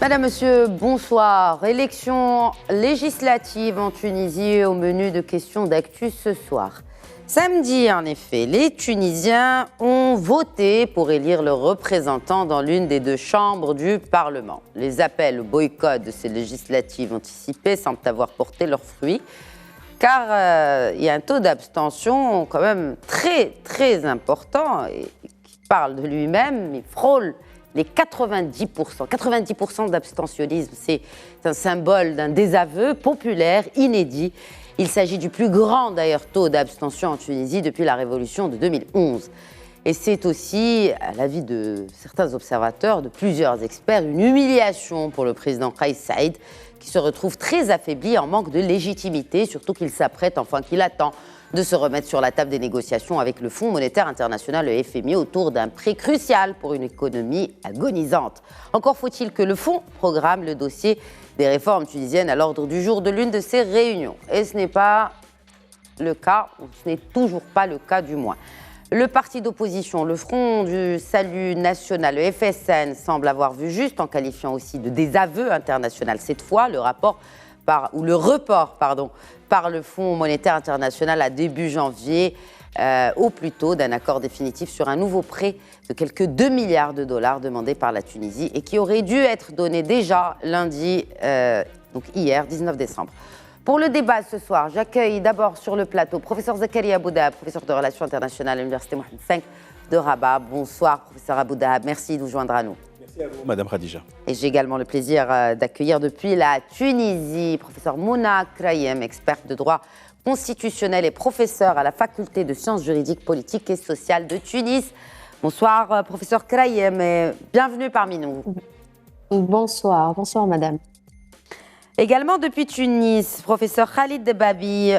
Madame, Monsieur, bonsoir. Élections législatives en Tunisie au menu de questions d'actu ce soir. Samedi, en effet, les Tunisiens ont voté pour élire leurs représentants dans l'une des deux chambres du Parlement. Les appels au boycott de ces législatives anticipées semblent avoir porté leurs fruits, car il y a un taux d'abstention quand même très important et qui parle de lui-même, il frôle les 90%. 90% d'abstentionnisme, c'est un symbole d'un désaveu populaire inédit. Il s'agit du plus grand, d'ailleurs, taux d'abstention en Tunisie depuis la révolution de 2011. Et c'est aussi, à l'avis de certains observateurs, de plusieurs experts, une humiliation pour le président Kais Saïed, qui se retrouve très affaibli, en manque de légitimité, surtout qu'il s'apprête, enfin qu'il attend, de se remettre sur la table des négociations avec le Fonds monétaire international, le FMI, autour d'un prix crucial pour une économie agonisante. Encore faut-il que le Fonds programme le dossier des réformes tunisiennes à l'ordre du jour de l'une de ces réunions. Et ce n'est pas le cas, ou ce n'est toujours pas le cas du moins. Le parti d'opposition, le Front du Salut National, le FSN, semble avoir vu juste en qualifiant aussi de désaveu international. Cette fois, le report par le Fonds monétaire international à début janvier, au plus tôt, d'un accord définitif sur un nouveau prêt de quelques 2 milliards de dollars demandé par la Tunisie et qui aurait dû être donné déjà lundi, donc hier, 19 décembre. Pour le débat ce soir, j'accueille d'abord sur le plateau professeur Zakaria Aboudahab, professeur de Relations internationales à l'Université Mohamed V de Rabat. Bonsoir, professeur Aboudahab, merci de vous joindre à nous. Merci à vous, Madame Khadija. Et j'ai également le plaisir d'accueillir depuis la Tunisie, professeur Mouna Krayem, experte de droit constitutionnel et professeur à la faculté de sciences juridiques, politiques et sociales de Tunis. Bonsoir, professeur Krayem, et bienvenue parmi nous. Bonsoir madame. Également depuis Tunis, professeur Khalid Debabi,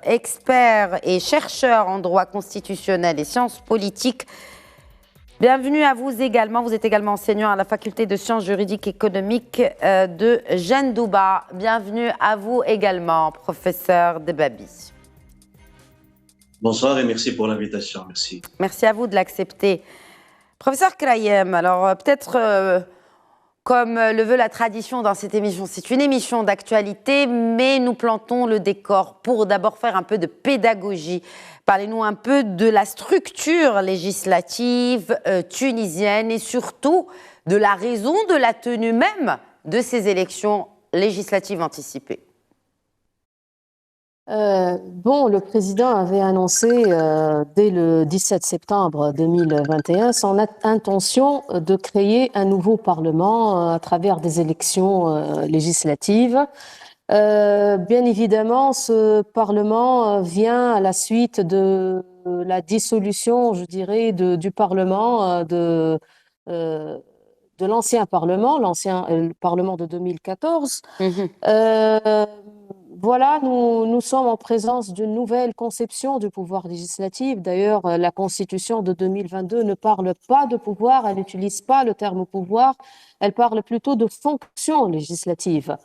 expert et chercheur en droit constitutionnel et sciences politiques. Bienvenue à vous également. Vous êtes également enseignant à la faculté de sciences juridiques et économiques de Jendouba. Bienvenue à vous également, professeur Debabi. Bonsoir et merci pour l'invitation. Merci. Merci à vous de l'accepter. Professeur Krayem, alors peut-être comme le veut la tradition dans cette émission, c'est une émission d'actualité, mais nous plantons le décor pour d'abord faire un peu de pédagogie. Parlez-nous un peu de la structure législative tunisienne et surtout de la raison de la tenue même de ces élections législatives anticipées. Le président avait annoncé dès le 17 septembre 2021 son intention de créer un nouveau parlement à travers des élections législatives. Bien évidemment, ce parlement vient à la suite de la dissolution, je dirais, du parlement de l'ancien parlement, parlement de 2014. Voilà, nous sommes en présence d'une nouvelle conception du pouvoir législatif. D'ailleurs, la Constitution de 2022 ne parle pas de pouvoir, elle n'utilise pas le terme pouvoir, elle parle plutôt de fonction législative.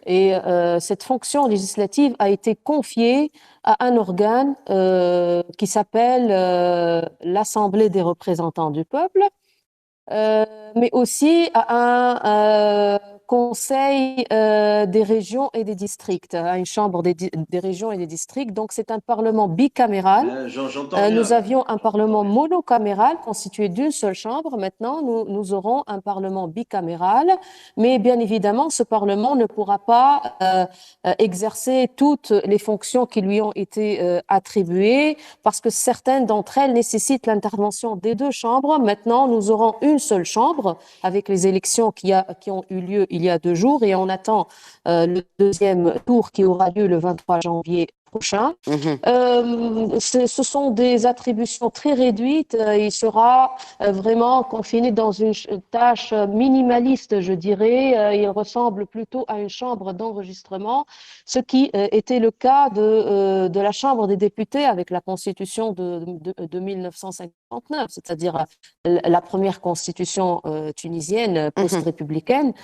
Et cette fonction législative a été confiée à un organe qui s'appelle l'Assemblée des représentants du peuple, mais aussi à un conseil des régions et des districts, à une chambre des régions et des districts. Donc, c'est un parlement bicaméral. Nous avions un parlement monocaméral constitué d'une seule chambre. Maintenant, nous aurons un parlement bicaméral. Mais bien évidemment, ce parlement ne pourra pas exercer toutes les fonctions qui lui ont été attribuées parce que certaines d'entre elles nécessitent l'intervention des deux chambres. Maintenant, nous aurons une seule chambre avec les élections qui ont eu lieu il y a 2 jours et on attend le deuxième tour qui aura lieu le 23 janvier prochain. Ce sont des attributions très réduites. Il sera vraiment confiné dans une tâche minimaliste, je dirais. Il ressemble plutôt à une chambre d'enregistrement, ce qui était le cas de la Chambre des députés avec la Constitution de 1959, c'est-à-dire la première constitution tunisienne post-républicaine.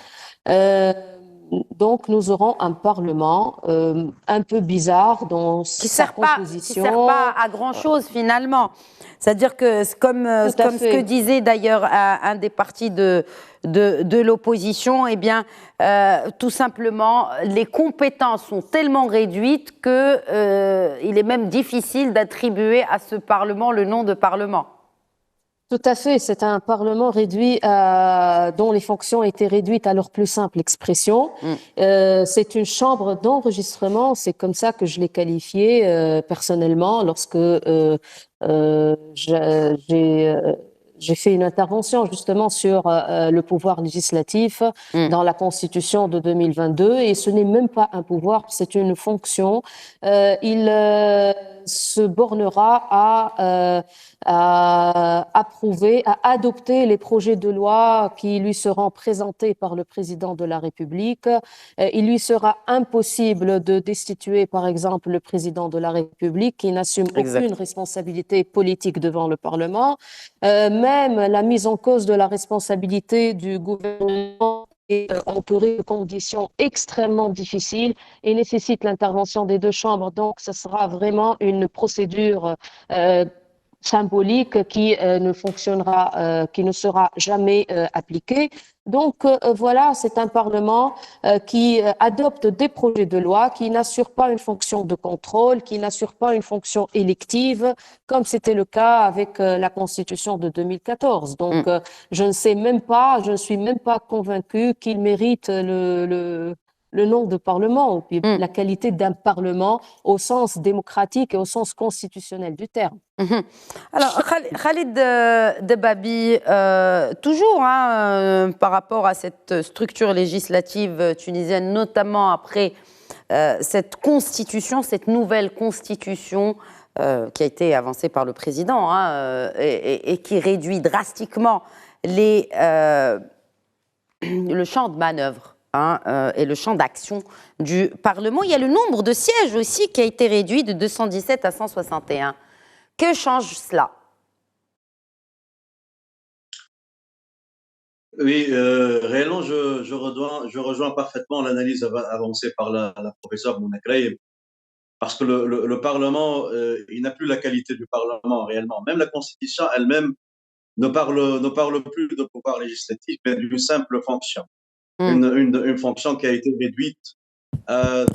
donc, nous aurons un Parlement un peu bizarre dans sa composition. Qui sert pas à grand-chose finalement. C'est-à-dire que, comme ce que disait d'ailleurs un des partis de l'opposition, eh bien, tout simplement, les compétences sont tellement réduites qu'il est même difficile d'attribuer à ce Parlement le nom de Parlement. Tout à fait, c'est un Parlement réduit dont les fonctions étaient réduites à leur plus simple expression. C'est une chambre d'enregistrement, c'est comme ça que je l'ai qualifié personnellement lorsque j'ai fait une intervention justement sur le pouvoir législatif dans la Constitution de 2022, et ce n'est même pas un pouvoir, c'est une fonction. Il se bornera à approuver, à adopter les projets de loi qui lui seront présentés par le président de la République. Il lui sera impossible de destituer, par exemple, le président de la République qui n'assume aucune responsabilité politique devant le Parlement. Même la mise en cause de la responsabilité du gouvernement est entourée de conditions extrêmement difficiles et nécessite l'intervention des deux chambres. Donc, ce sera vraiment une procédure symbolique qui ne fonctionnera, qui ne sera jamais appliquée. Donc voilà, c'est un Parlement qui adopte des projets de loi, qui n'assure pas une fonction de contrôle, qui n'assure pas une fonction élective, comme c'était le cas avec la Constitution de 2014. Donc je ne suis même pas convaincue qu'il mérite le nom de Parlement, ou puis la qualité d'un Parlement au sens démocratique et au sens constitutionnel du terme. Alors, Khalid Debabi, toujours par rapport à cette structure législative tunisienne, notamment après cette constitution, cette nouvelle constitution qui a été avancée par le président et qui réduit drastiquement le champ de manœuvre et le champ d'action du Parlement. Il y a le nombre de sièges aussi qui a été réduit de 217 à 161. Que change cela? Oui, réellement, je rejoins parfaitement l'analyse avancée par la professeure Mouna Kraïm, parce que le Parlement, il n'a plus la qualité du Parlement réellement. Même la Constitution elle-même ne parle plus de pouvoir législatif, mais d'une simple fonction. Une fonction qui a été réduite à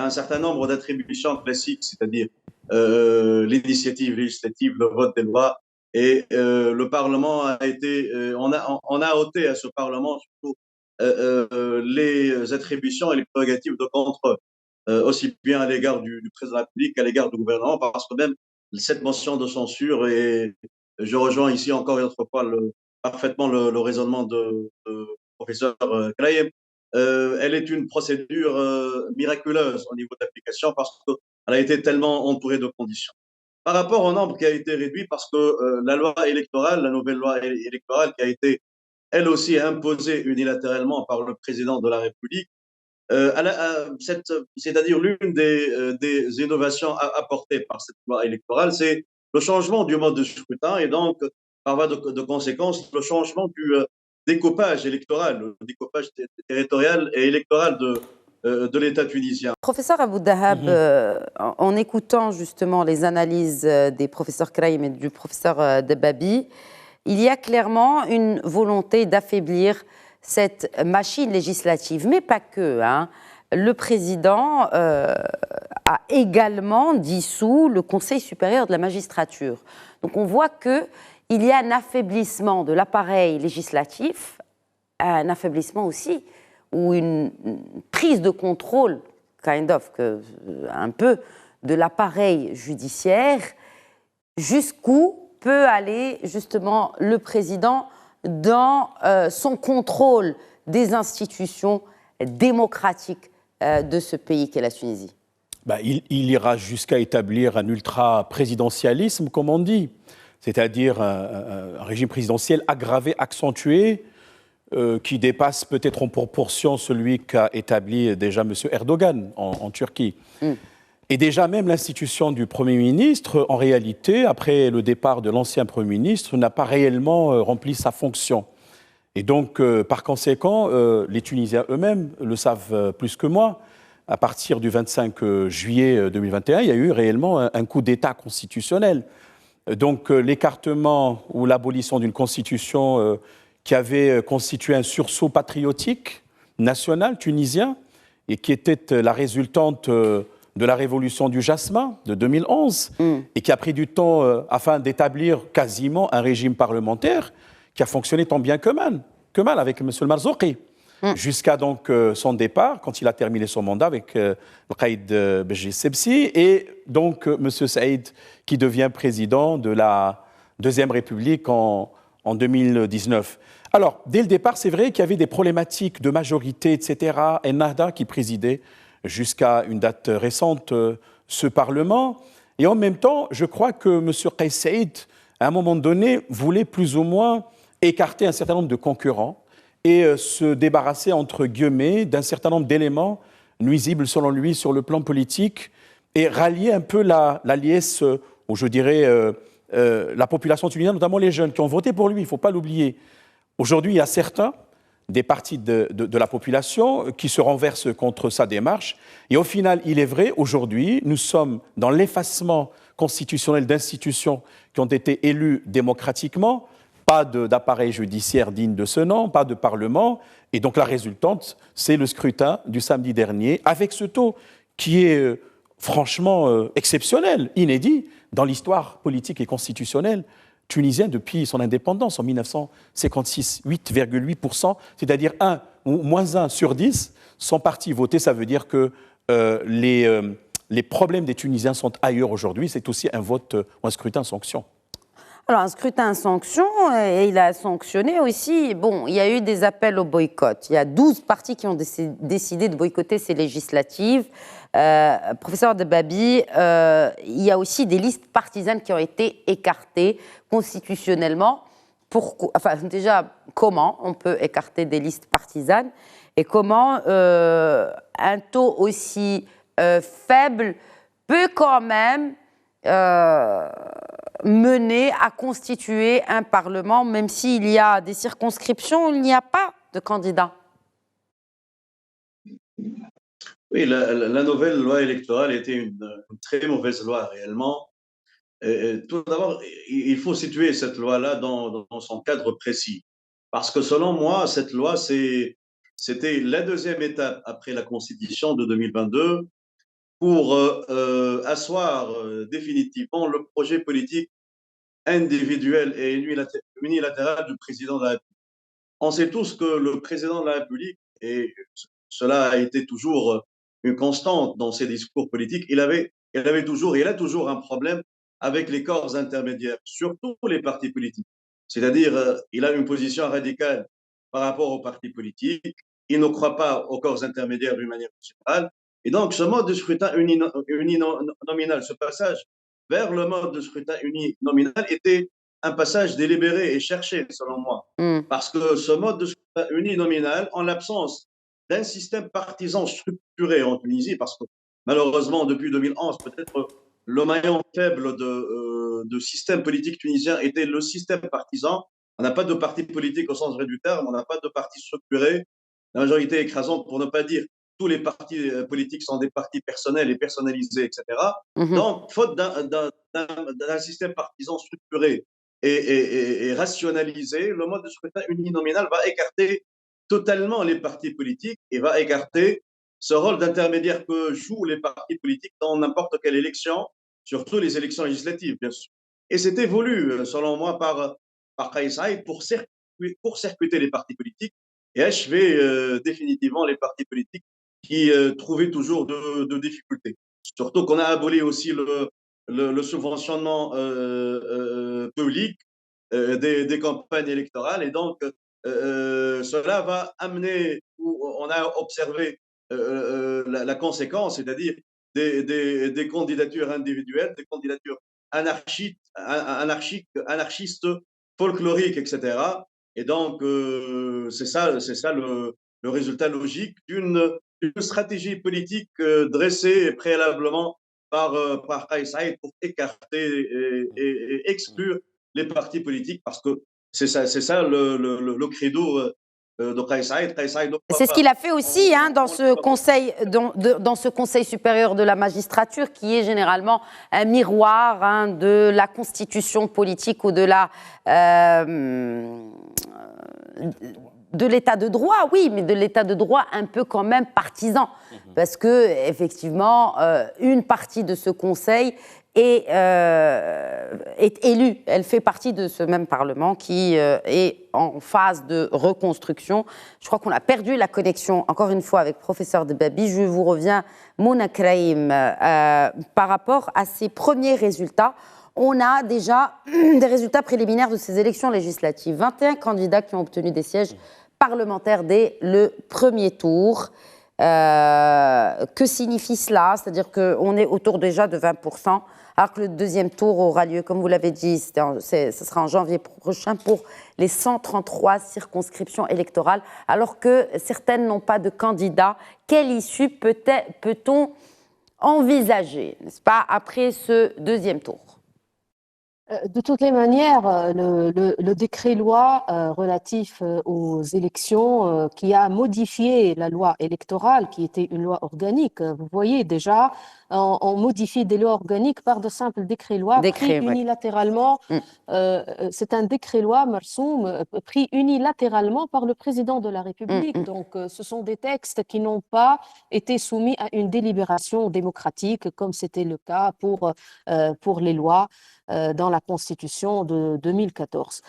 un certain nombre d'attributions classiques, c'est-à-dire l'initiative législative, le vote des lois, et le Parlement a été, on a ôté à ce Parlement surtout les attributions et les prérogatives de contrôle, aussi bien à l'égard du président de la République qu'à l'égard du gouvernement, parce que même cette motion de censure, et je rejoins ici encore une autre fois parfaitement le raisonnement de professeur Kraïm, elle est une procédure miraculeuse au niveau d'application parce qu'elle a été tellement entourée de conditions. Par rapport au nombre qui a été réduit, parce que la loi électorale, la nouvelle loi électorale qui a été elle aussi imposée unilatéralement par le président de la République, c'est-à-dire l'une des innovations apportées par cette loi électorale, c'est le changement du mode de scrutin et donc, par voie de conséquence, le changement du découpage électoral, le découpage territorial et électoral de l'État tunisien. Professeur Abou Dahab, en écoutant justement les analyses des professeurs Kraïm et du professeur Debabi, il y a clairement une volonté d'affaiblir cette machine législative, mais pas que. Le président a également dissous le Conseil supérieur de la magistrature. Donc on voit qu'il y a un affaiblissement de l'appareil législatif, un affaiblissement aussi, ou une prise de contrôle, un peu, de l'appareil judiciaire, jusqu'où peut aller justement le président dans son contrôle des institutions démocratiques de ce pays qu'est la Tunisie. Il ira jusqu'à établir un ultra-présidentialisme, comme on dit, c'est-à-dire un régime présidentiel aggravé, accentué, qui dépasse peut-être en proportion celui qu'a établi déjà M. Erdogan en Turquie. Et déjà même l'institution du Premier ministre, en réalité, après le départ de l'ancien Premier ministre, n'a pas réellement rempli sa fonction. Et donc, par conséquent, les Tunisiens eux-mêmes le savent plus que moi. À partir du 25 juillet 2021, il y a eu réellement un coup d'État constitutionnel. Donc, l'écartement ou l'abolition d'une constitution qui avait constitué un sursaut patriotique national tunisien et qui était la résultante de la révolution du jasmin de 2011 et qui a pris du temps afin d'établir quasiment un régime parlementaire qui a fonctionné tant bien que mal avec M. le Marzouki, jusqu'à donc son départ, quand il a terminé son mandat avec Qaïd Beji Sebsi, et donc M. Saïd, qui devient président de la Deuxième République en 2019. Alors, dès le départ, c'est vrai qu'il y avait des problématiques de majorité, etc., et Nahda qui présidait jusqu'à une date récente ce Parlement. Et en même temps, je crois que M. Qaïs Saïd, à un moment donné, voulait plus ou moins écarter un certain nombre de concurrents et se débarrasser, entre guillemets, d'un certain nombre d'éléments nuisibles, selon lui, sur le plan politique, et rallier un peu la liesse, ou je dirais, la population tunisienne, notamment les jeunes qui ont voté pour lui, il ne faut pas l'oublier. Aujourd'hui, il y a certains des parties de la population qui se renversent contre sa démarche. Et au final, il est vrai, aujourd'hui, nous sommes dans l'effacement constitutionnel d'institutions qui ont été élues démocratiquement, pas d'appareil judiciaire digne de ce nom, pas de parlement. Et donc la résultante, c'est le scrutin du samedi dernier, avec ce taux qui est franchement exceptionnel, inédit dans l'histoire politique et constitutionnelle tunisienne depuis son indépendance en 1956, 8,8%, c'est-à-dire 1 ou moins 1 sur 10 sont partis voter. Ça veut dire que les problèmes des Tunisiens sont ailleurs aujourd'hui. C'est aussi un vote ou un scrutin sanction. Alors, un scrutin sanction, et il a sanctionné aussi. Bon, il y a eu des appels au boycott. Il y a 12 partis qui ont décidé de boycotter ces législatives. Professeur Debabi, il y a aussi des listes partisanes qui ont été écartées constitutionnellement. Enfin, déjà, comment on peut écarter des listes partisanes et comment un taux aussi faible peut quand même mener à constituer un Parlement, même s'il y a des circonscriptions où il n'y a pas de candidats. Oui, la nouvelle loi électorale était une très mauvaise loi réellement. Tout d'abord, il faut situer cette loi-là dans son cadre précis. Parce que selon moi, cette loi, c'était la deuxième étape après la Constitution de 2022 pour asseoir définitivement le projet politique individuel et unilatéral du président de la République. On sait tous que le président de la République, et cela a été toujours une constante dans ses discours politiques, il a toujours un problème avec les corps intermédiaires, surtout les partis politiques. C'est-à-dire, il a une position radicale par rapport aux partis politiques, il ne croit pas aux corps intermédiaires d'une manière générale. Et donc, ce mode de scrutin uninominal, ce passage vers le mode de scrutin uninominal était un passage délibéré et cherché, selon moi. Parce que ce mode de scrutin uninominal, en l'absence d'un système partisan structuré en Tunisie, parce que malheureusement, depuis 2011, peut-être le maillon faible de système politique tunisien était le système partisan. On n'a pas de parti politique au sens vrai du terme, on n'a pas de parti structuré. La majorité écrasante, pour ne pas dire tous les partis politiques sont des partis personnels et personnalisés, etc. Donc, faute d'un système partisan structuré et rationalisé, le mode de scrutin uninominal va écarter totalement les partis politiques et va écarter ce rôle d'intermédiaire que jouent les partis politiques dans n'importe quelle élection, surtout les élections législatives, bien sûr. Et c'était voulu, selon moi, par Kais Saïd pour circuiter les partis politiques et achever définitivement les partis politiques qui trouvaient toujours de difficultés. Surtout qu'on a aboli aussi le subventionnement public des campagnes électorales. Et donc, cela va amener, on a observé la conséquence, c'est-à-dire des candidatures individuelles, des candidatures anarchistes, folkloriques, etc. Et donc, c'est ça le résultat logique d'une stratégie politique dressée préalablement par Kais Saïd pour écarter et exclure les partis politiques, parce que C'est ça le credo de Kais Saïd. Kais Saïd, C'est ce qu'il a fait aussi dans ce conseil supérieur de la magistrature, qui est généralement un miroir de la constitution politique ou de l'état de droit, oui, mais de l'état de droit un peu quand même partisan, parce que effectivement, une partie de ce conseil est élue. Elle fait partie de ce même Parlement qui est en phase de reconstruction. Je crois qu'on a perdu la connexion, encore une fois, avec professeur Debabi. Je vous reviens, Mouna Kraïm, par rapport à ces premiers résultats. On a déjà des résultats préliminaires de ces élections législatives. 21 candidats qui ont obtenu des sièges parlementaires dès le premier tour. Que signifie cela? C'est-à-dire qu'on est autour déjà de 20%, alors que le deuxième tour aura lieu, comme vous l'avez dit, ce sera en janvier prochain pour les 133 circonscriptions électorales, alors que certaines n'ont pas de candidats. Quelle issue peut-on envisager, n'est-ce pas, après ce deuxième tour? De toutes les manières, le décret-loi relatif aux élections qui a modifié la loi électorale, qui était une loi organique, vous voyez déjà, on modifie des lois organiques par de simples décrets-lois pris unilatéralement. C'est un décret-loi, Marsoum, pris unilatéralement par le président de la République. Donc, ce sont des textes qui n'ont pas été soumis à une délibération démocratique, comme c'était le cas pour les lois dans la Constitution de 2014.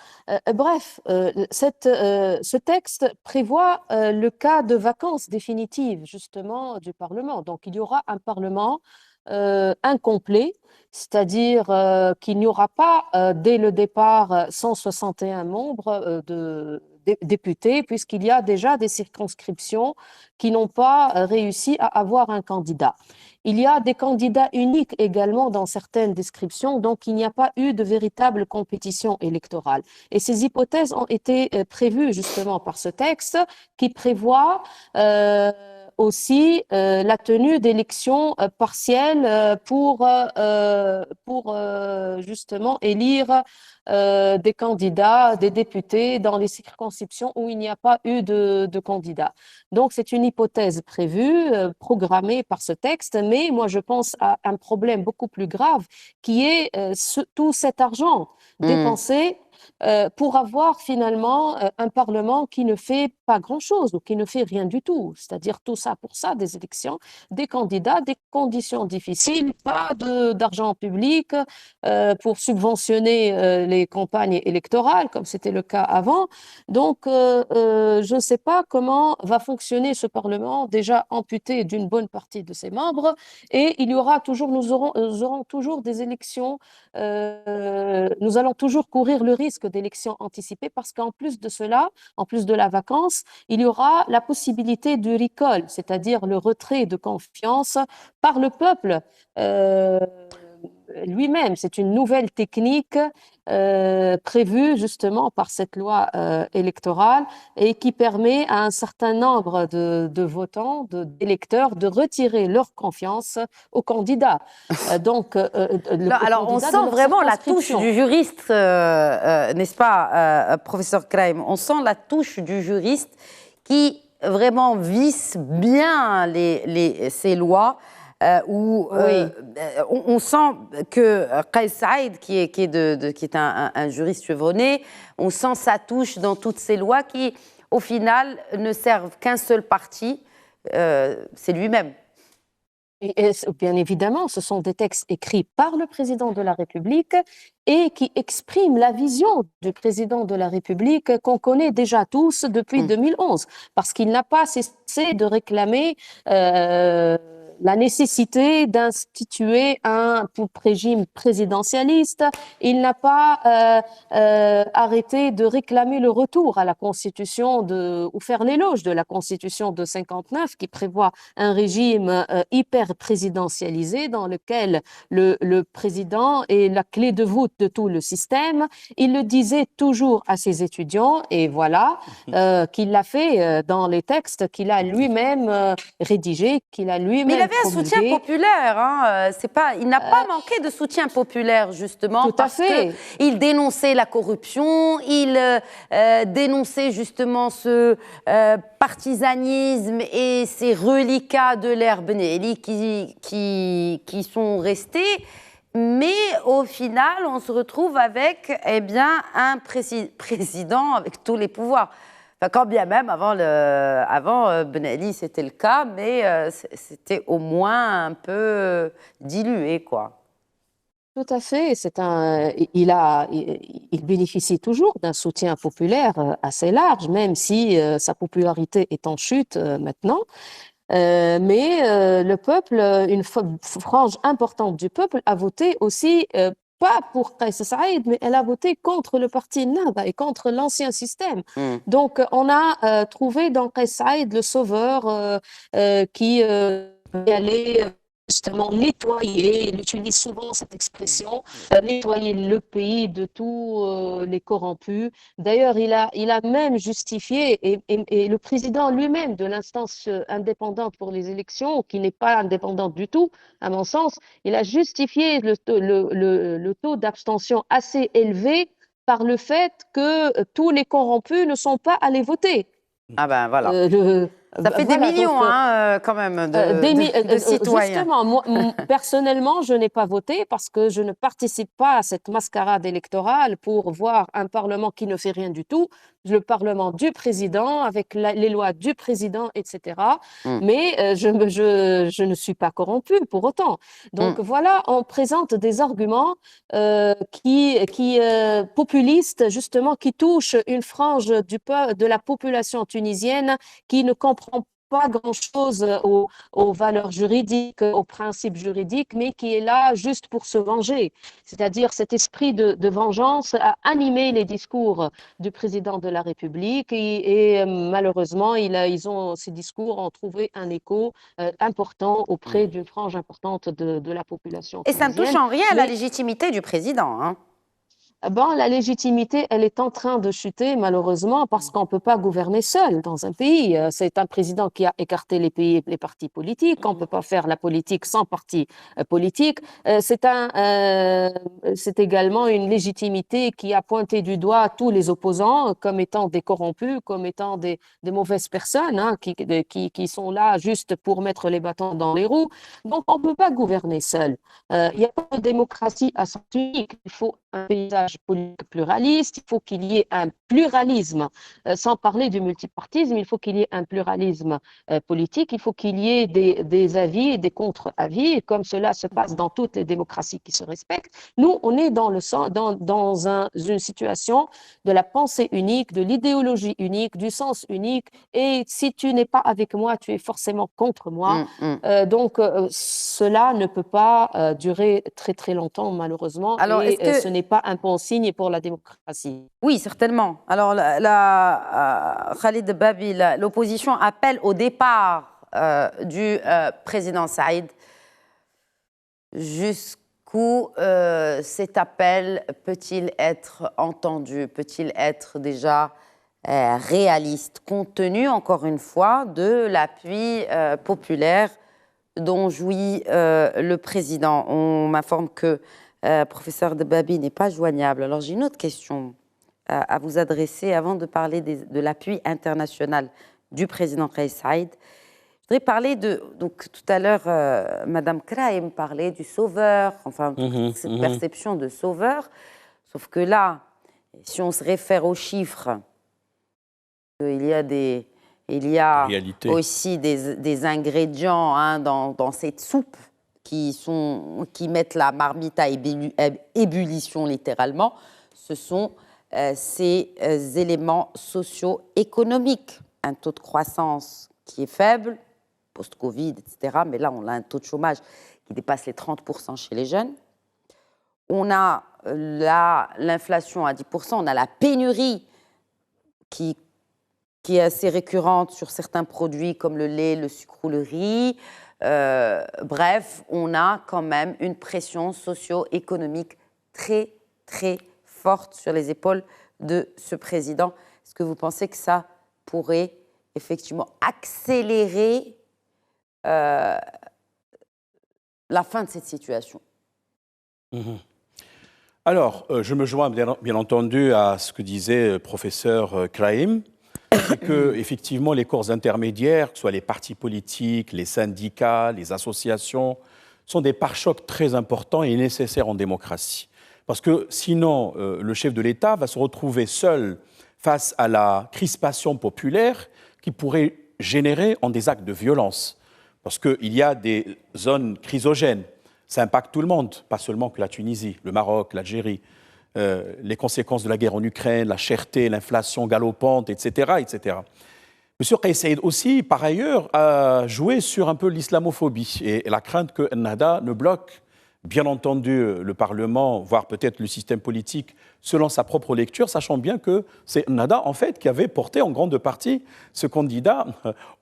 Bref, ce texte prévoit le cas de vacances définitives, justement, du Parlement. Donc, il y aura un Parlement incomplet, c'est-à-dire qu'il n'y aura pas, dès le départ, 161 membres de députés, puisqu'il y a déjà des circonscriptions qui n'ont pas réussi à avoir un candidat. Il y a des candidats uniques également dans certaines descriptions, donc il n'y a pas eu de véritable compétition électorale. Et ces hypothèses ont été prévues justement par ce texte qui prévoit aussi la tenue d'élections partielles pour justement élire des candidats, des députés dans les circonscriptions où il n'y a pas eu de candidats. Donc, c'est une hypothèse prévue, programmée par ce texte, mais moi, je pense à un problème beaucoup plus grave qui est tout cet argent dépensé pour avoir finalement un Parlement qui ne fait pas grand-chose ou qui ne fait rien du tout. C'est-à-dire tout ça pour ça, des élections, des candidats, des conditions difficiles, pas d'argent public pour subventionner les campagnes électorales, comme c'était le cas avant. Donc, je ne sais pas comment va fonctionner ce Parlement, déjà amputé d'une bonne partie de ses membres, et il y aura toujours, nous aurons toujours des élections, nous allons toujours courir le risque d'élections anticipées parce qu'en plus de cela, en plus de la vacance, il y aura la possibilité du recall, c'est-à-dire le retrait de confiance par le peuple lui-même. C'est une nouvelle technique prévue justement par cette loi électorale et qui permet à un certain nombre de votants, d'électeurs, de retirer leur confiance aux candidats. Donc, alors, on sent vraiment la touche du juriste, n'est-ce pas, professeur Kraïm? On sent la touche du juriste qui vraiment visse bien ces lois. Où on sent que Kais Saïd, qui est un juriste chevronné, on sent sa touche dans toutes ces lois qui, au final, ne servent qu'un seul parti, c'est lui-même. Et bien évidemment, ce sont des textes écrits par le président de la République et qui expriment la vision du président de la République qu'on connaît déjà tous depuis 2011, parce qu'il n'a pas cessé de réclamer la nécessité d'instituer un régime présidentialiste. Il n'a pas arrêté de réclamer le retour à la Constitution ou faire l'éloge de la Constitution de 59 qui prévoit un régime hyper présidentialisé dans lequel le président est la clé de voûte de tout le système. Il le disait toujours à ses étudiants et voilà qu'il l'a fait dans les textes qu'il a lui-même rédigés, qu'il a lui-même avait un soutien populaire. Hein. Il n'a pas manqué de soutien populaire, justement, parce qu'il dénonçait la corruption, il dénonçait justement ce partisanisme et ces reliquats de l'ère Ben Ali qui sont restés. Mais au final, on se retrouve avec un président avec tous les pouvoirs. Enfin, quand bien même, avant Ben Ali, c'était le cas, mais c'était au moins un peu dilué, quoi. Tout à fait. Il bénéficie toujours d'un soutien populaire assez large, même si sa popularité est en chute maintenant. Mais le peuple, une frange importante du peuple a voté aussi pas pour Kais Saïd, mais elle a voté contre le parti Nahda et contre l'ancien système. Donc, on a trouvé dans Kais Saïd le sauveur qui allait justement nettoyer, il utilise souvent cette expression, nettoyer le pays de tous les corrompus. D'ailleurs, il a même justifié, et le président lui-même de l'instance indépendante pour les élections, qui n'est pas indépendante du tout, à mon sens, il a justifié le taux d'abstention assez élevé par le fait que tous les corrompus ne sont pas allés voter. Ah ben voilà. Ça fait des millions, donc, quand même, de citoyens. Justement, moi, personnellement, je n'ai pas voté parce que je ne participe pas à cette mascarade électorale pour voir un Parlement qui ne fait rien du tout, le Parlement du président, avec les lois du président, etc. Mais je ne suis pas corrompue pour autant. Donc voilà, on présente des arguments populistes, justement, qui touchent une frange de la population tunisienne qui ne comprend pas grand-chose aux valeurs juridiques, aux principes juridiques, mais qui est là juste pour se venger. C'est-à-dire cet esprit de vengeance a animé les discours du président de la République et malheureusement, ces discours ont trouvé un écho important auprès d'une frange importante de la population tunisienne. Et ça ne touche en rien à la légitimité du président, hein. La légitimité, elle est en train de chuter, malheureusement, parce qu'on ne peut pas gouverner seul dans un pays. C'est un président qui a écarté les partis politiques. On ne peut pas faire la politique sans parti politique. C'est également une légitimité qui a pointé du doigt tous les opposants comme étant des corrompus, comme étant des mauvaises personnes, hein, qui sont là juste pour mettre les bâtons dans les roues. Donc, on ne peut pas gouverner seul. Il n'y a pas de démocratie à sens unique. Il faut un paysage politique pluraliste, il faut qu'il y ait un pluralisme, sans parler du multipartisme, il faut qu'il y ait un pluralisme politique, il faut qu'il y ait des avis et des contre-avis, comme cela se passe dans toutes les démocraties qui se respectent. Nous, on est dans une situation de la pensée unique, de l'idéologie unique, du sens unique, et si tu n'es pas avec moi, tu es forcément contre moi. Donc, cela ne peut pas durer très très longtemps, malheureusement. Alors, ce n'est pas un bon signe pour la démocratie. Oui, certainement. Alors, Khalid Babi, l'opposition appelle au départ du président Saïd. Jusqu'où cet appel peut-il être entendu? Peut-il être déjà réaliste, compte tenu, encore une fois, de l'appui populaire dont jouit le président? On m'informe que professeur Debabi n'est pas joignable. Alors j'ai une autre question à vous adresser avant de parler de l'appui international du président Kais Saïd. Je voudrais parler donc tout à l'heure, Madame Kraïm parlait du sauveur, enfin cette perception de sauveur, sauf que là, si on se réfère aux chiffres, il y a aussi des ingrédients, hein, dans cette soupe qui mettent la marmite à ébullition littéralement, ce sont ces éléments socio-économiques. Un taux de croissance qui est faible, post-Covid, etc. Mais là, on a un taux de chômage qui dépasse les 30% chez les jeunes. On a l'inflation à 10%, on a la pénurie qui est assez récurrente sur certains produits comme le lait, le sucre ou le riz. Bref, on a quand même une pression socio-économique très, très forte sur les épaules de ce président. Est-ce que vous pensez que ça pourrait effectivement accélérer la fin de cette situation? Alors, je me joins bien entendu à ce que disait le professeur Kraïm, c'est que effectivement les corps intermédiaires, que ce soit les partis politiques, les syndicats, les associations, sont des pare-chocs très importants et nécessaires en démocratie. Parce que sinon, le chef de l'État va se retrouver seul face à la crispation populaire qui pourrait générer en des actes de violence. Parce qu'il y a des zones chrysogènes. Ça impacte tout le monde, pas seulement que la Tunisie, le Maroc, l'Algérie. Les conséquences de la guerre en Ukraine, la cherté, l'inflation galopante, etc., etc. M. Kais Saïed aussi, par ailleurs, a joué sur un peu l'islamophobie et la crainte que Ennahda ne bloque, bien entendu, le Parlement, voire peut-être le système politique, selon sa propre lecture, sachant bien que c'est Ennahda, en fait, qui avait porté en grande partie ce candidat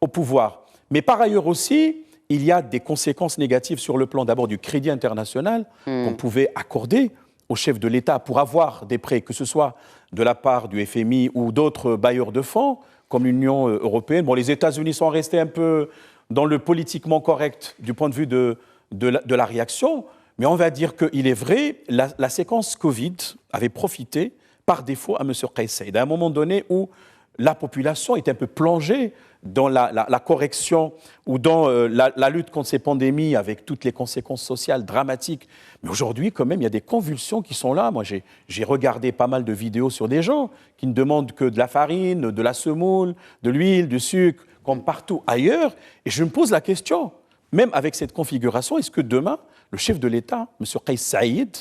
au pouvoir. Mais par ailleurs aussi, il y a des conséquences négatives sur le plan d'abord du crédit international qu'on pouvait accorder au chef de l'État pour avoir des prêts, que ce soit de la part du FMI ou d'autres bailleurs de fonds, comme l'Union européenne. Bon, les États-Unis sont restés un peu dans le politiquement correct du point de vue de la réaction, mais on va dire qu'il est vrai, la séquence Covid avait profité par défaut à M. Kais Saïed, à un moment donné où la population est un peu plongée dans la correction ou dans la lutte contre ces pandémies avec toutes les conséquences sociales dramatiques. Mais aujourd'hui, quand même, il y a des convulsions qui sont là. Moi, j'ai regardé pas mal de vidéos sur des gens qui ne demandent que de la farine, de la semoule, de l'huile, du sucre, comme partout ailleurs. Et je me pose la question, même avec cette configuration, est-ce que demain, le chef de l'État, M. Kais Saïed,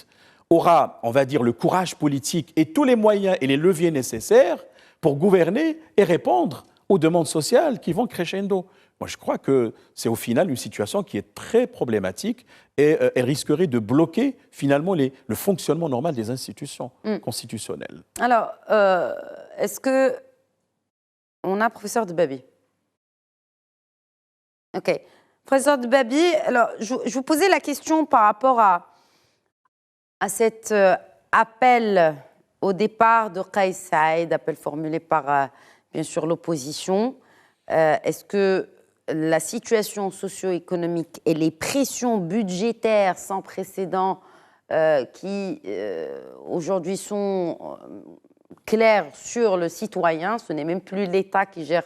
aura, on va dire, le courage politique et tous les moyens et les leviers nécessaires pour gouverner et répondre aux demandes sociales qui vont crescendo. Moi, je crois que c'est au final une situation qui est très problématique et elle risquerait de bloquer finalement le fonctionnement normal des institutions constitutionnelles. Alors, est-ce que on a professeur Debaby? Ok. Professeur Debaby, alors, je vous posais la question par rapport à cet appel au départ de Kais Saïed, appel formulé par, bien sûr, l'opposition. Est-ce que la situation socio-économique et les pressions budgétaires sans précédent qui, aujourd'hui, sont claires sur le citoyen, ce n'est même plus l'État qui gère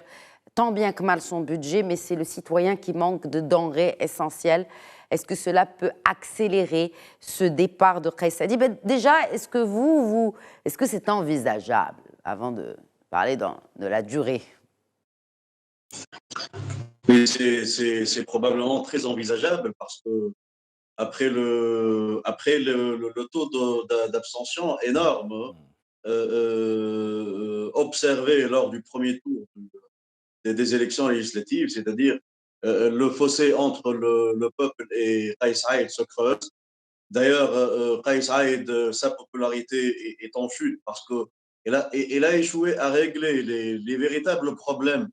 tant bien que mal son budget, mais c'est le citoyen qui manque de denrées essentielles. Est-ce que cela peut accélérer ce départ de Kais Saïed? Déjà, est-ce que est-ce que c'est envisageable, avant de parler de la durée? Oui, c'est probablement très envisageable parce que après le taux d'abstention énorme observé lors du premier tour des élections législatives, c'est-à-dire le fossé entre le peuple et Kais Saïed se creuse. D'ailleurs, Kais Saïed, sa popularité est en chute parce qu'il a échoué à régler les véritables problèmes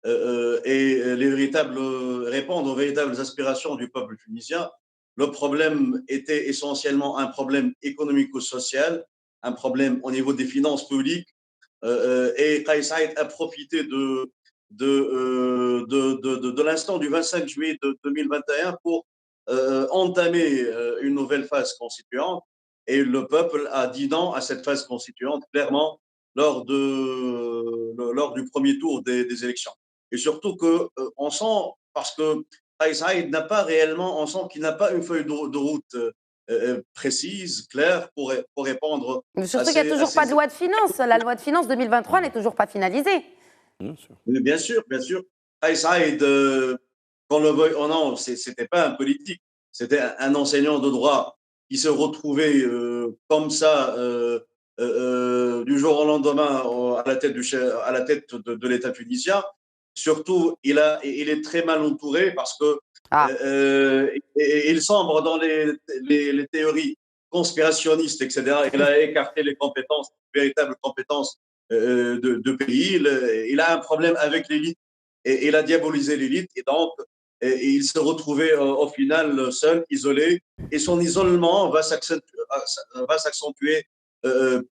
et répondre aux véritables aspirations du peuple tunisien. Le problème était essentiellement un problème économico-social, un problème au niveau des finances publiques, et Kais Saïed a profité de l'instant du 25 juillet 2021 pour entamer une nouvelle phase constituante, et le peuple a dit non à cette phase constituante clairement lors du premier tour des élections. Et surtout qu'on sent, parce que Kais Saïed n'a pas réellement, on sent qu'il n'a pas une feuille de route précise, claire, pour répondre. Mais surtout qu'il n'y a toujours pas de loi de finances. La loi de finances 2023 n'est toujours pas finalisée. Bien sûr. Bien sûr, bien sûr. Kais Saïed, qu'on le veuille ou non, c'était pas un politique, c'était un enseignant de droit qui se retrouvait comme ça du jour au lendemain à la tête de l'État tunisien. Surtout, il est très mal entouré parce que il sombre dans les théories conspirationnistes, etc. Il a écarté les compétences, les véritables compétences de pays. Il a un problème avec l'élite et il a diabolisé l'élite, et donc il se retrouvait au final seul, isolé, et son isolement va s'accentuer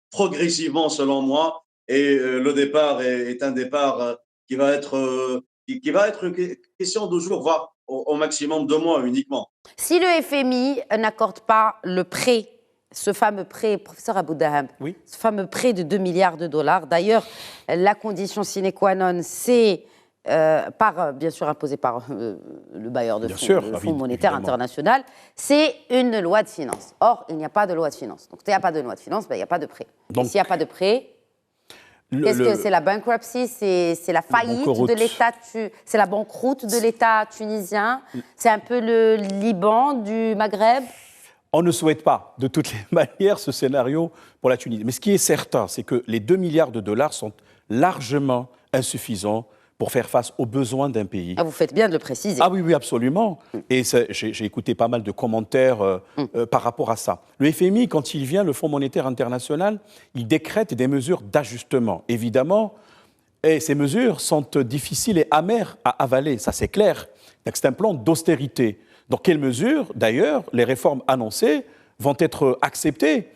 progressivement selon moi, et le départ est un départ qui va être qui va être une question de jours, voire au maximum 2 mois uniquement. Si le FMI n'accorde pas le prêt, ce fameux prêt, professeur Abou Dahab, Oui. ce fameux prêt de 2 milliards de dollars, d'ailleurs, la condition sine qua non, c'est, bien sûr imposée par le bailleur de Bien fonds, sûr, le Fonds monétaire évidemment. international, c'est une loi de finances. Or, il n'y a pas de loi de finances. Donc, s'il n'y a pas de loi de finances, ben, il n'y a pas de prêt. Donc, Et s'il n'y a pas de prêt, qu'est-ce que c'est la bankruptcy? C'est la faillite banqueroute. de l'État, c'est la banqueroute de l'État tunisien. C'est un peu le Liban du Maghreb. On ne souhaite pas, de toutes les manières, ce scénario pour la Tunisie. Mais ce qui est certain, c'est que les 2 milliards de dollars sont largement insuffisants pour faire face aux besoins d'un pays. Ah, vous faites bien de le préciser. Ah oui, oui, absolument. Et j'ai écouté pas mal de commentaires par rapport à ça. Le FMI, quand il vient, le Fonds monétaire international, il décrète des mesures d'ajustement. Évidemment, et ces mesures sont difficiles et amères à avaler, ça c'est clair. Donc c'est un plan d'austérité. Dans quelles mesures, d'ailleurs, les réformes annoncées vont être acceptées?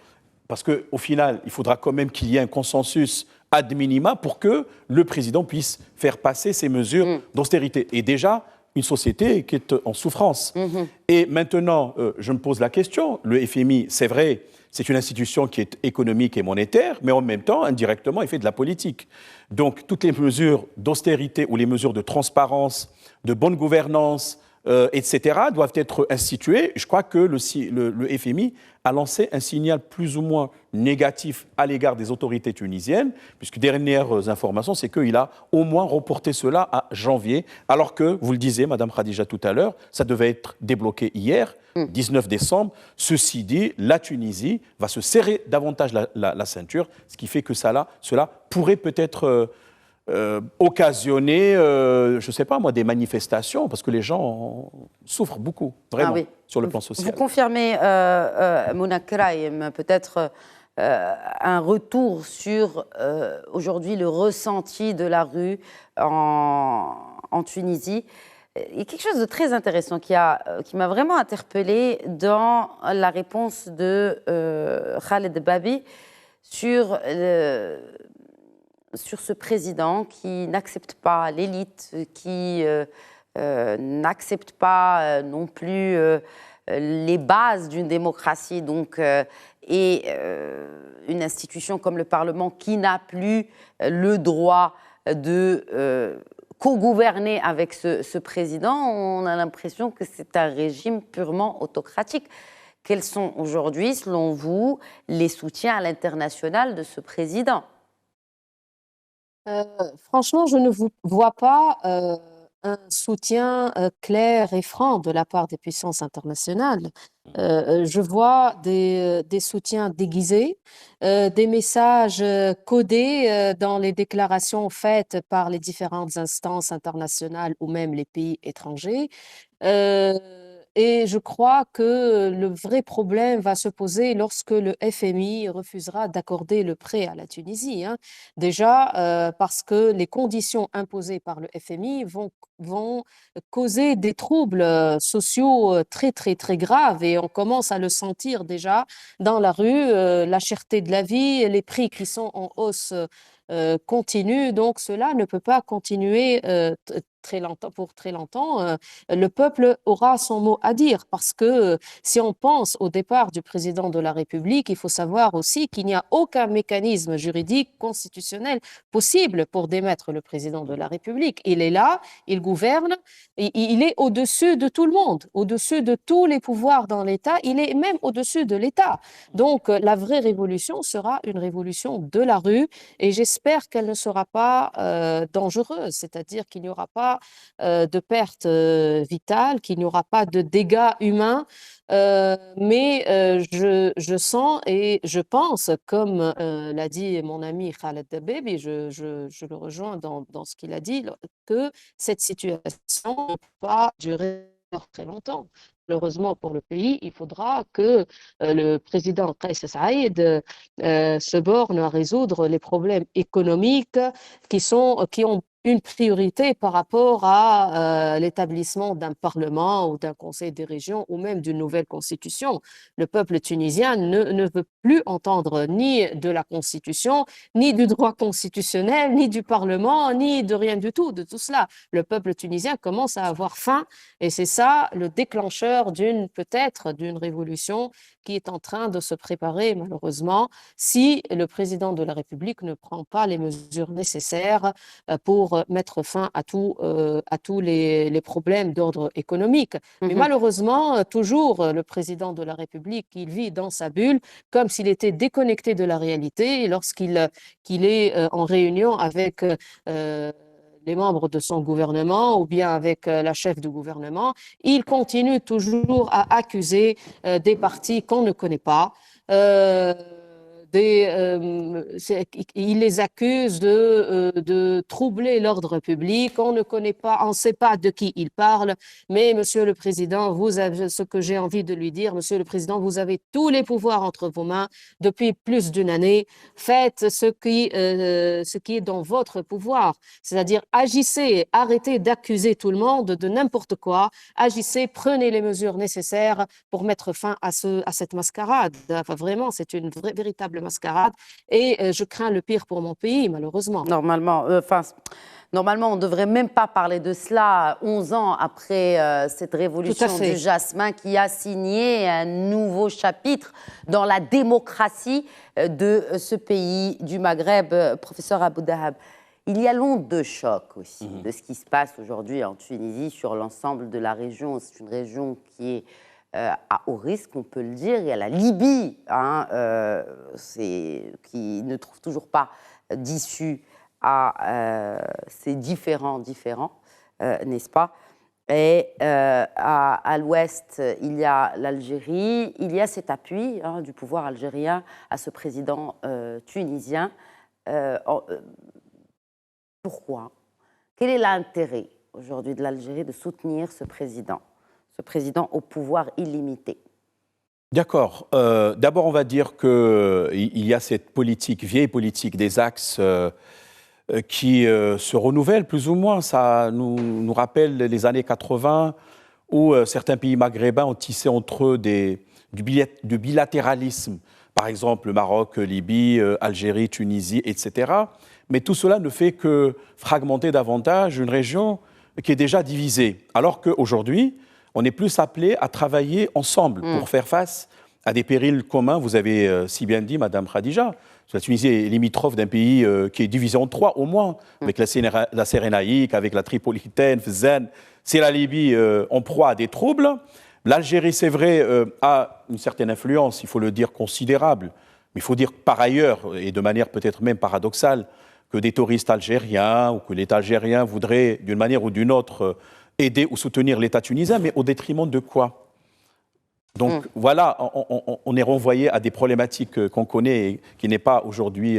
Parce qu'au final, il faudra quand même qu'il y ait un consensus ad minima pour que le président puisse faire passer ces mesures d'austérité. Et déjà, une société qui est en souffrance. Et maintenant, je me pose la question, le FMI, c'est vrai, c'est une institution qui est économique et monétaire, mais en même temps, indirectement, il fait de la politique. Donc, toutes les mesures d'austérité ou les mesures de transparence, de bonne gouvernance, etc., doivent être instituées. Je crois que le FMI a lancé un signal plus ou moins négatif à l'égard des autorités tunisiennes, puisque dernières informations, c'est qu'il a au moins reporté cela à janvier, alors que, vous le disiez, Madame Khadija, tout à l'heure, ça devait être débloqué hier, 19 décembre. Ceci dit, la Tunisie va se serrer davantage la ceinture, ce qui fait que cela pourrait peut-être occasionner, je ne sais pas moi, des manifestations, parce que les gens souffrent beaucoup, vraiment, sur le plan social. Vous confirmez, Mouna Kraïm, peut-être un retour sur aujourd'hui le ressenti de la rue en Tunisie. Il y a quelque chose de très intéressant qui m'a vraiment interpellée dans la réponse de Khaled Babi sur ce président qui n'accepte pas l'élite, qui n'accepte pas non plus les bases d'une démocratie, donc, et une institution comme le Parlement qui n'a plus le droit de co-gouverner avec ce président. On a l'impression que c'est un régime purement autocratique. Quels sont aujourd'hui, selon vous, les soutiens à l'international de ce président ? Franchement, je ne vois pas un soutien clair et franc de la part des puissances internationales. Je vois des soutiens déguisés, des messages codés dans les déclarations faites par les différentes instances internationales ou même les pays étrangers. Et je crois que le vrai problème va se poser lorsque le FMI refusera d'accorder le prêt à la Tunisie, hein. Déjà, parce que les conditions imposées par le FMI vont causer des troubles sociaux très, très, très graves et on commence à le sentir déjà dans la rue, la cherté de la vie, les prix qui sont en hausse continue. Donc, cela ne peut pas continuer très longtemps, pour très longtemps. Le peuple aura son mot à dire parce que si on pense au départ du président de la République, il faut savoir aussi qu'il n'y a aucun mécanisme juridique constitutionnel possible pour démettre le président de la République. Il est là, il gouverne, il est au-dessus de tout le monde, au-dessus de tous les pouvoirs dans l'État, il est même au-dessus de l'État. Donc, la vraie révolution sera une révolution de la rue et j'espère qu'elle ne sera pas dangereuse, c'est-à-dire qu'il n'y aura pas de pertes vitales, qu'il n'y aura pas de dégâts humains, mais je sens et je pense, comme l'a dit mon ami Khaled Dabeb, et je le rejoins dans ce qu'il a dit, que cette situation ne peut pas durer très longtemps. Malheureusement pour le pays, il faudra que le président Kais Saïed se borne à résoudre les problèmes économiques qui ont une priorité par rapport à l'établissement d'un parlement ou d'un conseil des régions ou même d'une nouvelle constitution. Le peuple tunisien ne veut plus entendre ni de la constitution, ni du droit constitutionnel, ni du parlement, ni de rien du tout, de tout cela. Le peuple tunisien commence à avoir faim et c'est ça le déclencheur peut-être d'une révolution qui est en train de se préparer malheureusement si le président de la République ne prend pas les mesures nécessaires pour mettre fin à tous les problèmes d'ordre économique. Mais malheureusement, toujours le président de la République, il vit dans sa bulle comme s'il était déconnecté de la réalité et lorsqu'il est en réunion avec les membres de son gouvernement ou bien avec la chef du gouvernement, il continue toujours à accuser des partis qu'on ne connaît pas. Il les accuse de troubler l'ordre public. On ne connaît pas, on ne sait pas de qui il parle. Mais Monsieur le Président, vous avez ce que j'ai envie de lui dire. Monsieur le Président, vous avez tous les pouvoirs entre vos mains depuis plus d'une année. Faites ce qui est dans votre pouvoir, c'est-à-dire agissez, arrêtez d'accuser tout le monde de n'importe quoi. Agissez, prenez les mesures nécessaires pour mettre fin à cette mascarade. Enfin, vraiment, c'est une véritable mascarade et je crains le pire pour mon pays, malheureusement. Normalement, on ne devrait même pas parler de cela 11 ans après cette révolution du jasmin qui a signé un nouveau chapitre dans la démocratie de ce pays du Maghreb. Professeur Abou Dahab, il y a l'onde de choc aussi de ce qui se passe aujourd'hui en Tunisie sur l'ensemble de la région. C'est une région qui est à haut risque, on peut le dire. Il y a la Libye, qui ne trouve toujours pas d'issue à ces différents, n'est-ce pas? Et à l'ouest, il y a l'Algérie. Il y a cet appui du pouvoir algérien à ce président tunisien. Pourquoi? Quel est l'intérêt aujourd'hui de l'Algérie de soutenir ce président au pouvoir illimité? D'accord. D'abord, on va dire qu'il y a cette vieille politique des axes qui se renouvelle plus ou moins. Ça nous rappelle les années 80 où certains pays maghrébins ont tissé entre eux du bilatéralisme. Par exemple, le Maroc, Libye, Algérie, Tunisie, etc. Mais tout cela ne fait que fragmenter davantage une région qui est déjà divisée. Alors qu'aujourd'hui, on est plus appelé à travailler ensemble pour faire face à des périls communs. Vous avez si bien dit, Madame Khadija, la Tunisie est limitrophe d'un pays qui est divisé en trois au moins, avec la Cyrénaïque, avec la Tripolitaine, Fezzen. C'est la Libye en proie à des troubles. L'Algérie, c'est vrai, a une certaine influence, il faut le dire, considérable. Mais il faut dire par ailleurs, et de manière peut-être même paradoxale, que des touristes algériens ou que l'État algérien voudrait, d'une manière ou d'une autre, aider ou soutenir l'État tunisien, mais au détriment de quoi? Donc voilà, on est renvoyé à des problématiques qu'on connaît et qui n'est pas aujourd'hui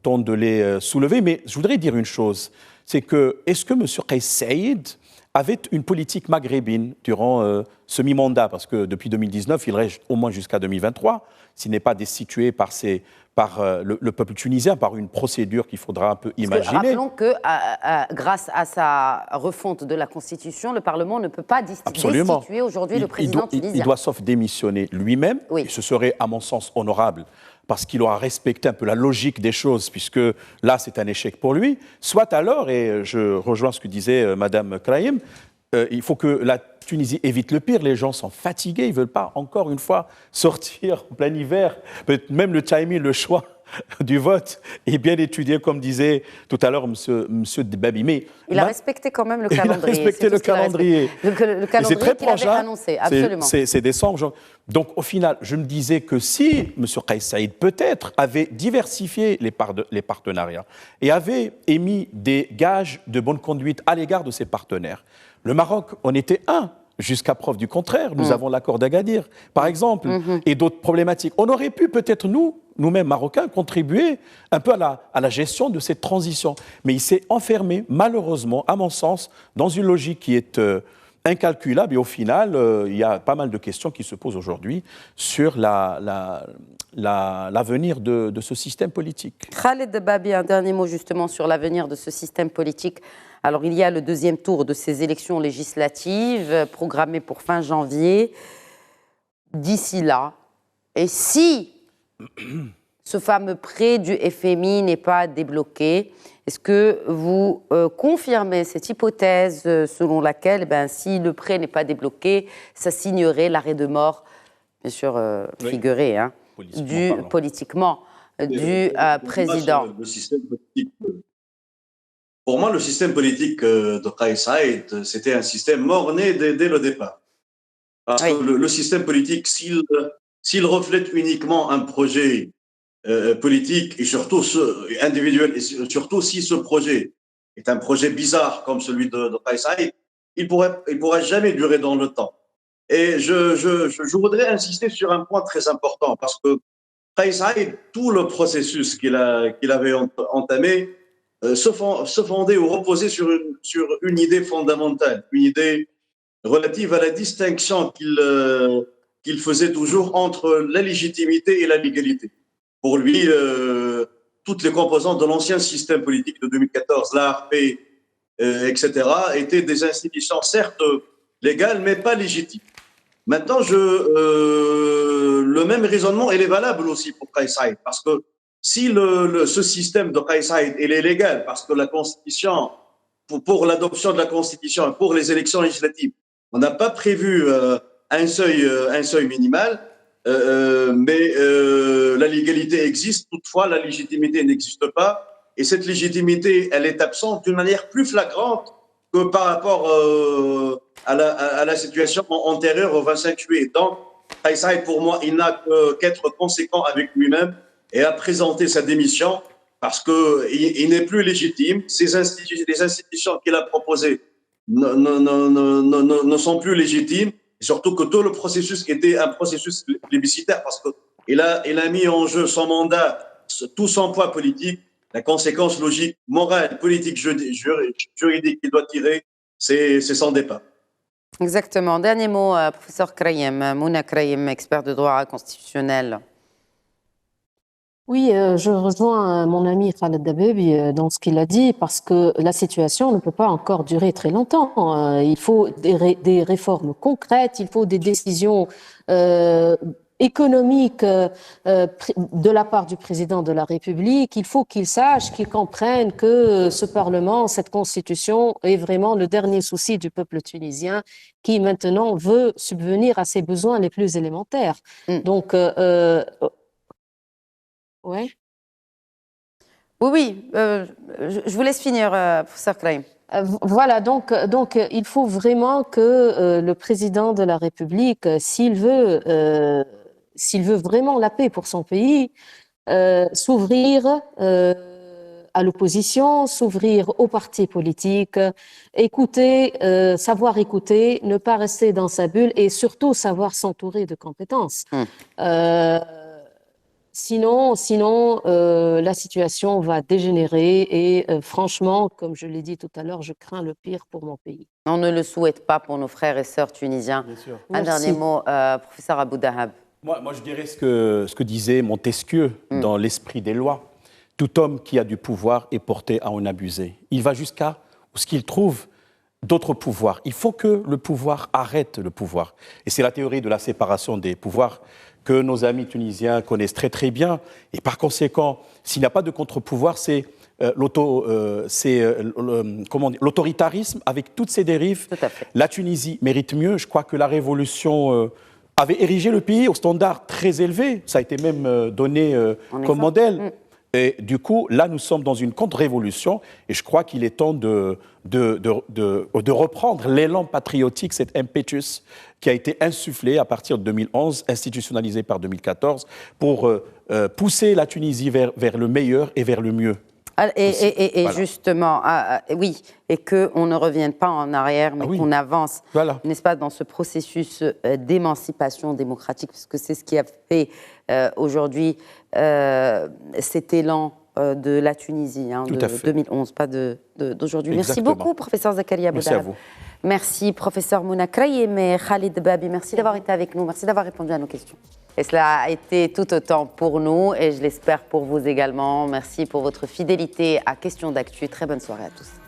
temps de les soulever. Mais je voudrais dire une chose, c'est que est-ce que M. Kais Saïd avait une politique maghrébine durant ce mi-mandat? Parce que depuis 2019, il reste au moins jusqu'à 2023, s'il n'est pas destitué par le peuple tunisien, par une procédure qu'il faudra un peu imaginer. Rappelons que grâce à sa refonte de la Constitution, le Parlement ne peut pas destituer aujourd'hui le président tunisien. Il doit sauf démissionner lui-même, et ce serait à mon sens honorable, parce qu'il aura respecté un peu la logique des choses, puisque là c'est un échec pour lui. Soit alors, et je rejoins ce que disait Madame Kraïm, il faut que la Tunisie évite le pire. Les gens sont fatigués, ils ne veulent pas, encore une fois, sortir en plein hiver. Même le timing, le choix du vote est bien étudié, comme disait tout à l'heure monsieur Debabi. Mais il a respecté quand même le calendrier. Il a respecté le calendrier. Le calendrier très qu'il avait annoncé, absolument. C'est décembre. Donc, au final, je me disais que si M. Kais Saïd, peut-être, avait diversifié les partenariats et avait émis des gages de bonne conduite à l'égard de ses partenaires, le Maroc en était un, jusqu'à preuve du contraire. Nous avons l'accord d'Agadir, par exemple, et d'autres problématiques. On aurait pu peut-être, nous-mêmes Marocains, contribuer un peu à la gestion de cette transition. Mais il s'est enfermé, malheureusement, à mon sens, dans une logique qui est incalculable. Et au final, il y a pas mal de questions qui se posent aujourd'hui sur l'avenir de ce système politique. Khaled Babi, un dernier mot justement sur l'avenir de ce système politique. Alors, il y a le deuxième tour de ces élections législatives programmées pour fin janvier. D'ici là, et si ce fameux prêt du FMI n'est pas débloqué, est-ce que vous confirmez cette hypothèse selon laquelle, si le prêt n'est pas débloqué, ça signerait l'arrêt de mort, bien sûr figuré, hein, politiquement du président? Pour moi, le système politique de Kais Saïed, c'était un système mort-né dès le départ. Parce que le système politique, s'il reflète uniquement un projet politique et surtout individuel, et surtout si ce projet est un projet bizarre comme celui de Kais Saïed, il pourra jamais durer dans le temps. Et je voudrais insister sur un point très important parce que Kais Saïed, tout le processus qu'il avait entamé se fondait ou reposait sur une idée fondamentale, une idée relative à la distinction qu'il faisait toujours entre la légitimité et la légalité. Pour lui, toutes les composantes de l'ancien système politique de 2014, l'ARP, etc., étaient des institutions certes légales, mais pas légitimes. Maintenant, le même raisonnement, il est valable aussi pour Kais Saïed, parce que si ce système de Kais Saïed, il est légal, parce que la Constitution, pour l'adoption de la Constitution, pour les élections législatives, on n'a pas prévu un seuil minimal, mais la légalité existe, toutefois la légitimité n'existe pas, et cette légitimité, elle est absente d'une manière plus flagrante que par rapport à la situation antérieure au 25 juillet. Donc, Kais Saïed, pour moi, il n'a qu'être conséquent avec lui-même et à présenter sa démission parce qu'il n'est plus légitime. Les institutions qu'il a proposées ne sont plus légitimes. Et surtout que tout le processus était un processus plébiscitaire parce qu'il a mis en jeu son mandat, tout son poids politique. La conséquence logique, morale, politique, juridique qu'il doit tirer, c'est son départ. Exactement. Dernier mot, professeur Krayem, Mouna Krayem, expert de droit constitutionnel. Oui, je rejoins mon ami Khaled Dabebi dans ce qu'il a dit parce que la situation ne peut pas encore durer très longtemps. Il faut des réformes concrètes, il faut des décisions économiques de la part du président de la République. Il faut qu'il sache, qu'il comprenne que ce Parlement, cette Constitution est vraiment le dernier souci du peuple tunisien qui maintenant veut subvenir à ses besoins les plus élémentaires. Donc, ouais. Oui, je vous laisse finir, professeur Krayem. Voilà, donc il faut vraiment que le président de la République, s'il veut vraiment la paix pour son pays, s'ouvrir à l'opposition, s'ouvrir aux partis politiques, écouter, savoir écouter, ne pas rester dans sa bulle et surtout savoir s'entourer de compétences. Sinon, la situation va dégénérer et franchement, comme je l'ai dit tout à l'heure, je crains le pire pour mon pays. On ne le souhaite pas pour nos frères et sœurs tunisiens. Bien sûr. Un dernier mot, professeur Abou Dahab. Moi, je dirais ce que disait Montesquieu dans l'esprit des lois. Tout homme qui a du pouvoir est porté à en abuser. Il va jusqu'à ce qu'il trouve d'autres pouvoirs. Il faut que le pouvoir arrête le pouvoir. Et c'est la théorie de la séparation des pouvoirs que nos amis tunisiens connaissent très très bien. Et par conséquent, s'il n'y a pas de contre-pouvoir, c'est l'autoritarisme avec toutes ses dérives. Tout à fait. La Tunisie mérite mieux. Je crois que la révolution avait érigé le pays au standard très élevé. Ça a été même donné comme modèle. Et du coup, là, nous sommes dans une contre-révolution et je crois qu'il est temps de reprendre l'élan patriotique, cet impetus qui a été insufflé à partir de 2011, institutionnalisé par 2014, pour pousser la Tunisie vers le meilleur et vers le mieux. Et voilà. Justement, oui, et qu'on ne revienne pas en arrière, mais qu'on avance, voilà, n'est-ce pas, dans ce processus d'émancipation démocratique, parce que c'est ce qui a fait aujourd'hui cet élan de la Tunisie, de 2011, pas d'aujourd'hui. Merci beaucoup, professeur Zakaria Boudaab. Merci à vous. Merci, professeur Mouna Kraïm et Khalid Babi. Merci d'avoir été avec nous. Merci d'avoir répondu à nos questions. Et cela a été tout autant pour nous et je l'espère pour vous également. Merci pour votre fidélité à Questions d'Actu. Très bonne soirée à tous.